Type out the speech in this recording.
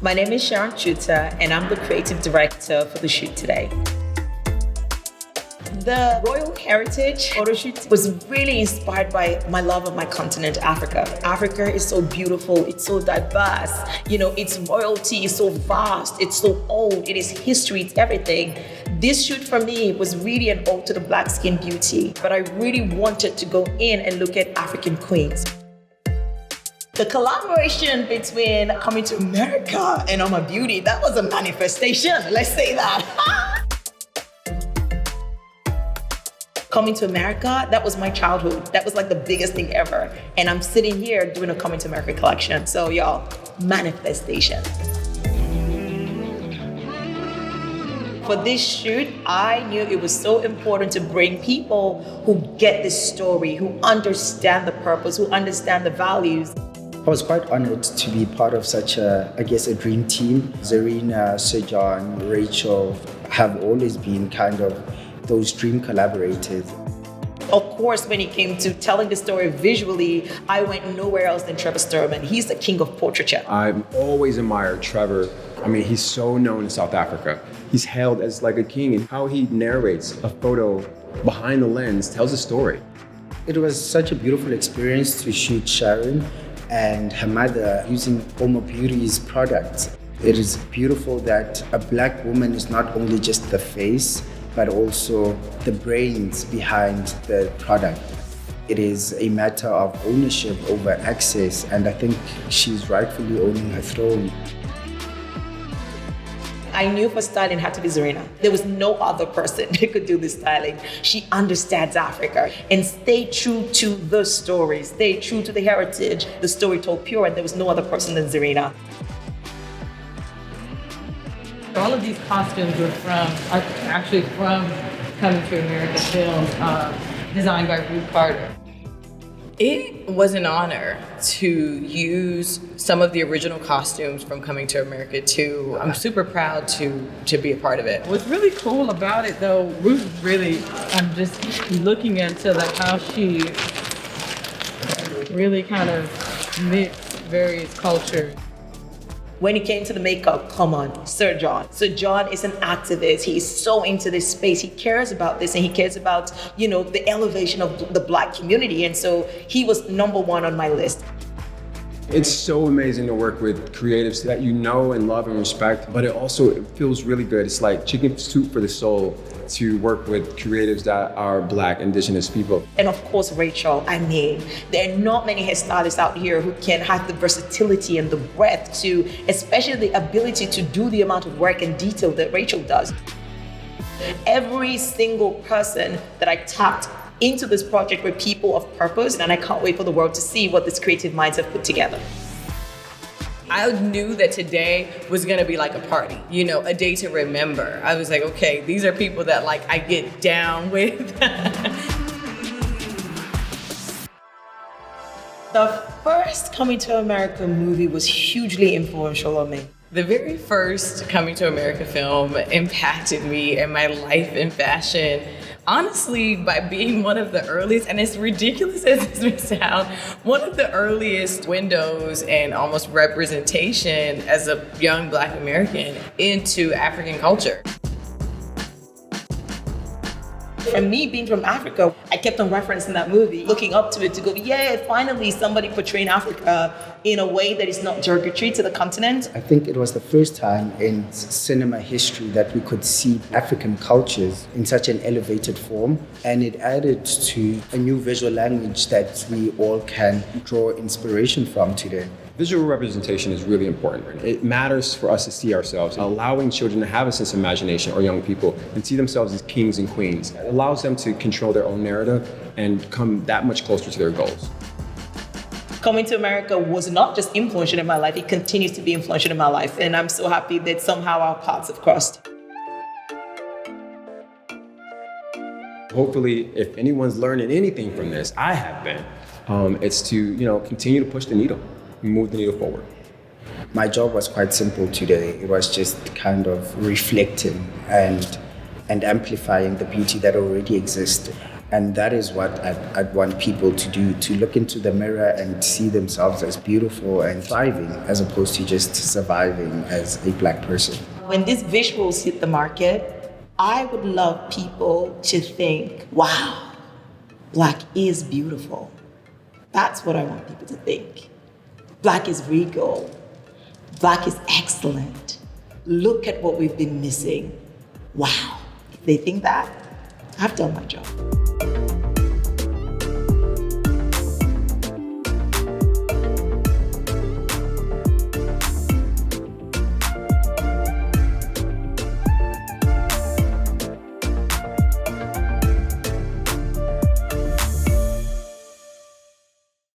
My name is Sharon Chuta, and I'm the creative director for the shoot today. The Royal Heritage photo shoot was really inspired by my love of my continent, Africa. Africa is so beautiful, it's so diverse, its royalty is so vast, it's so old, it is history, it's everything. This shoot for me was really an ode to the black skin beauty, but I really wanted to go in and look at African queens. The collaboration between Coming to America and UOMA Beauty, that was a manifestation, let's say that. Coming to America, that was my childhood. That was like the biggest thing ever. And I'm sitting here doing a Coming to America collection. So y'all, manifestation. For this shoot, I knew it was so important to bring people who get this story, who understand the purpose, who understand the values. I was quite honored to be part of such a dream team. Zarina, Sir John, Rachel have always been kind of those dream collaborators. Of course, when it came to telling the story visually, I went nowhere else than Trevor Sturman. He's the king of portraiture. I've always admired Trevor. He's so known in South Africa. He's hailed as like a king, and how he narrates a photo behind the lens tells a story. It was such a beautiful experience to shoot Sharon and her mother using UOMA Beauty's products. It is beautiful that a black woman is not only just the face, but also the brains behind the product. It is a matter of ownership over access, and I think she's rightfully owning her throne. I knew for styling had to be Zarina. There was no other person who could do this styling. She understands Africa and stay true to the story, stay true to the heritage, the story told pure, and there was no other person than Zarina. All of these costumes were actually from Coming to America films, designed by Ruth Carter. It was an honor to use some of the original costumes from Coming to America too. I'm super proud to be a part of it. What's really cool about it though, Ruth really, I'm just looking into how she really kind of mixed various cultures. When it came to the makeup, come on, Sir John. Sir John is an activist. He is so into this space. He cares about this, and he cares about, the elevation of the black community. And so he was number one on my list. It's so amazing to work with creatives that you know and love and respect, but it feels really good. It's like chicken soup for the soul to work with creatives that are black, indigenous people. And of course, Rachel, there are not many hairstylists out here who can have the versatility and the breadth to, especially the ability to do the amount of work and detail that Rachel does. Every single person that I tapped into this project were people of purpose, and I can't wait for the world to see what these creative minds have put together. I knew that today was gonna be like a party, a day to remember. I was like, okay, these are people that I get down with. The first Coming to America movie was hugely influential on me. The very first Coming to America film impacted me and my life in fashion, honestly, by being one of the earliest, and as ridiculous as this may sound, one of the earliest windows and almost representation as a young Black American into African culture. For me, being from Africa, I kept on referencing that movie, looking up to it to go, yeah, finally somebody portraying Africa in a way that is not derogatory to the continent. I think it was the first time in cinema history that we could see African cultures in such an elevated form, and it added to a new visual language that we all can draw inspiration from today. Visual representation is really important. It matters for us to see ourselves, allowing children to have a sense of imagination, or young people, and see themselves as kings and queens. It allows them to control their own narrative and come that much closer to their goals. Coming to America was not just influential in my life, it continues to be influential in my life, and I'm so happy that somehow our paths have crossed. Hopefully, if anyone's learning anything from this, I have been, it's to continue to push the needle. Move the needle forward. My job was quite simple today. It was just kind of reflecting and amplifying the beauty that already exists. And that is what I'd want people to do, to look into the mirror and see themselves as beautiful and thriving, as opposed to just surviving as a Black person. When these visuals hit the market, I would love people to think, wow, Black is beautiful. That's what I want people to think. Black is regal. Black is excellent. Look at what we've been missing. Wow. If they think that, I've done my job.